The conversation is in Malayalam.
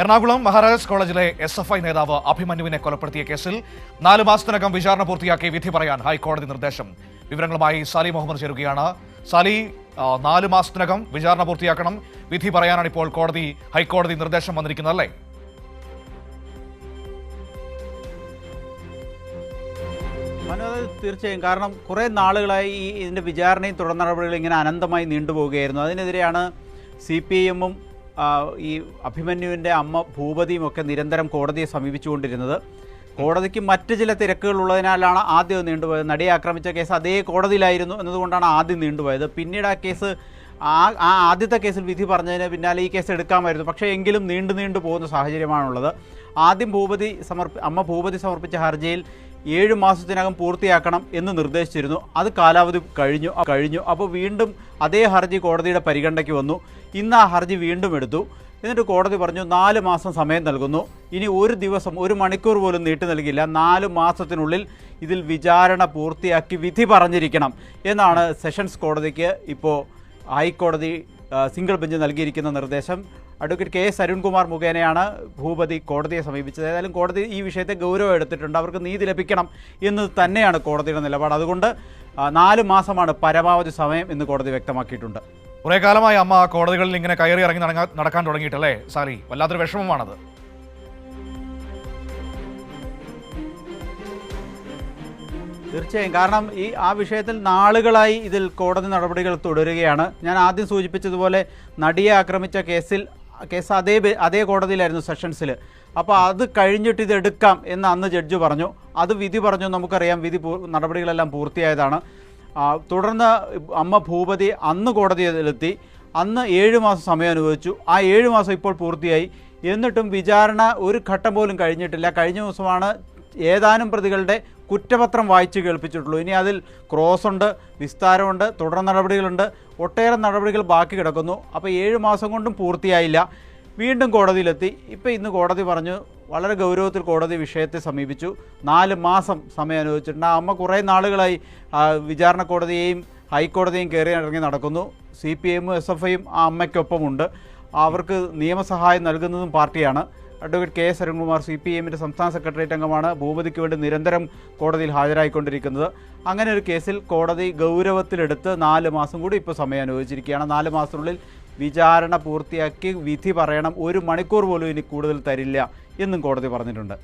എറണാകുളം മഹാരാജാസ് കോളേജിലെ SFI നേതാവ് അഭിമന്യുവിനെ കൊലപ്പെടുത്തിയ കേസിൽ 4 മാസത്തിനകം വിചാരണ പൂർത്തിയാക്കി വിധി പറയാൻ ഹൈക്കോടതി നിർദ്ദേശം. വിവരങ്ങളുമായി സാലി മുഹമ്മദ് ചേരുകയാണ്. സാലി, 4 മാസത്തിനകം വിചാരണ പൂർത്തിയാക്കണം, വിധി പറയാനാണ് ഇപ്പോൾ ഹൈക്കോടതി നിർദ്ദേശം വന്നിരിക്കുന്നത്, അല്ലേ? തീർച്ചയായും. കാരണം കുറേ നാളുകളായി ഇതിൻ്റെ വിചാരണയും തുടർ നടപടികളും ഇങ്ങനെ അനന്തമായി നീണ്ടുപോവുകയായിരുന്നു. അതിനെതിരെയാണ് CPIM-ഉം ഈ അഭിമന്യുവിൻ്റെ അമ്മ ഭൂപതിയും ഒക്കെ നിരന്തരം കോടതിയെ സമീപിച്ചുകൊണ്ടിരുന്നത്. കോടതിക്ക് മറ്റ് ചില തിരക്കുകൾ ഉള്ളതിനാലാണ് ആദ്യം നീണ്ടുപോയത്. നടിയെ ആക്രമിച്ച കേസ് അതേ കോടതിയിലായിരുന്നു എന്നതുകൊണ്ടാണ് ആദ്യം നീണ്ടുപോയത്. പിന്നീട് ആ കേസ് ആദ്യത്തെ കേസിൽ വിധി പറഞ്ഞതിന് പിന്നാലെ ഈ കേസ് എടുക്കാമായിരുന്നു. പക്ഷേ എങ്കിലും നീണ്ടു പോകുന്ന സാഹചര്യമാണുള്ളത്. ആദ്യം അമ്മ ഭൂപതി സമർപ്പിച്ച ഹർജിയിൽ 7 മാസത്തിനകം പൂർത്തിയാക്കണം എന്ന് നിർദ്ദേശിച്ചിരുന്നു. അത് കാലാവധി കഴിഞ്ഞു. അപ്പോൾ വീണ്ടും അതേ ഹർജി കോടതിയുടെ പരിഗണനയ്ക്ക് വന്നു. ഇന്ന് ആ ഹർജി വീണ്ടും എടുത്തു. എന്നിട്ട് കോടതി പറഞ്ഞു 4 മാസം സമയം നൽകുന്നു. ഇനി ഒരു ദിവസം, 1 മണിക്കൂർ പോലും നീട്ടി നൽകില്ല. 4 മാസത്തിനുള്ളിൽ ഇതിൽ വിചാരണ പൂർത്തിയാക്കി വിധി പറഞ്ഞിരിക്കണം എന്നാണ് സെഷൻസ് കോടതിക്ക് ഇപ്പോൾ ഹൈക്കോടതി സിംഗിൾ ബെഞ്ച് നൽകിയിരിക്കുന്ന നിർദ്ദേശം. അഡ്വക്കേറ്റ് KS അരുൺകുമാർ മുഖേനയാണ് ഭൂപതി കോടതിയെ സമീപിച്ചത്. ഏതായാലും കോടതി ഈ വിഷയത്തെ ഗൗരവം എടുത്തിട്ടുണ്ട്. അവർക്ക് നീതി ലഭിക്കണം എന്ന് തന്നെയാണ് കോടതിയുടെ നിലപാട്. അതുകൊണ്ട് 4 മാസമാണ് പരമാവധി സമയം എന്ന് കോടതി വ്യക്തമാക്കിയിട്ടുണ്ട്. കുറേ കാലമായി അമ്മ കോടതികളിൽ ഇങ്ങനെ കയറി ഇറങ്ങി നടക്കാൻ തുടങ്ങിയിട്ടല്ലേ സാലി? വല്ലാത്തൊരു വിഷമമാണത്. തീർച്ചയായും. കാരണം ആ വിഷയത്തിൽ നാളുകളായി ഇതിൽ കോടതി നടപടികൾ തുടരുകയാണ്. ഞാൻ ആദ്യം സൂചിപ്പിച്ചതുപോലെ നടിയെ ആക്രമിച്ച കേസ് അതേ കോടതിയിലായിരുന്നു, സെഷൻസിൽ. അപ്പോൾ അത് കഴിഞ്ഞിട്ട് ഇത് എടുക്കാം എന്ന് അന്ന് ജഡ്ജ് പറഞ്ഞു. അത് വിധി പറഞ്ഞു, നമുക്കറിയാം. നടപടികളെല്ലാം പൂർത്തിയായതാണ്. തുടർന്ന് അമ്മ ഭൂപതി അന്ന് കോടതിയിലെത്തി. അന്ന് 7 മാസം സമയം അനുവദിച്ചു. ആ 7 മാസം ഇപ്പോൾ പൂർത്തിയായി. എന്നിട്ടും വിചാരണ ഒരു ഘട്ടം പോലും കഴിഞ്ഞിട്ടില്ല. കഴിഞ്ഞ ദിവസമാണ് ഏതാനും പ്രതികളുടെ കുറ്റപത്രം വായിച്ച് കേൾപ്പിച്ചിട്ടുള്ളൂ. ഇനി അതിൽ ക്രോസുണ്ട്, വിസ്താരമുണ്ട്, തുടർ നടപടികളുണ്ട്, ഒട്ടേറെ നടപടികൾ ബാക്കി കിടക്കുന്നു. അപ്പോൾ 7 മാസം കൊണ്ടും പൂർത്തിയായില്ല. വീണ്ടും കോടതിയിലെത്തി. ഇപ്പോൾ ഇന്ന് കോടതി പറഞ്ഞു, വളരെ ഗൗരവത്തിൽ കോടതി വിഷയത്തെ സമീപിച്ചു. 4 മാസം സമയം അനുവദിച്ചിട്ടുണ്ട്. അമ്മ കുറേ നാളുകളായി വിചാരണ കോടതിയെയും ഹൈക്കോടതിയെയും കയറി ഇറങ്ങി നടക്കുന്നു. CPIM-ഉം SFI-യും ആ അമ്മയ്ക്കൊപ്പമുണ്ട്. അവർക്ക് നിയമസഹായം നൽകുന്നതും പാർട്ടിയാണ്. അഡ്വക്കേറ്റ് KS അരുൺകുമാർ CPIM-ന്റെ സംസ്ഥാന സെക്രട്ടേറിയറ്റ് അംഗമാണ്. ഭൂപതിക്ക് വേണ്ടി നിരന്തരം കോടതിയിൽ ഹാജരായിക്കൊണ്ടിരിക്കുന്നത്. അങ്ങനെ ഒരു കേസിൽ കോടതി ഗൗരവത്തിലെടുത്ത് 4 മാസം കൂടി ഇപ്പോൾ സമയം അനുവദിച്ചിരിക്കുകയാണ്. 4 മാസത്തിനുള്ളിൽ വിചാരണ പൂർത്തിയാക്കി വിധി പറയണം. 1 മണിക്കൂർ പോലും ഇനി കൂടുതൽ തരില്ല എന്നും കോടതി പറഞ്ഞിട്ടുണ്ട്.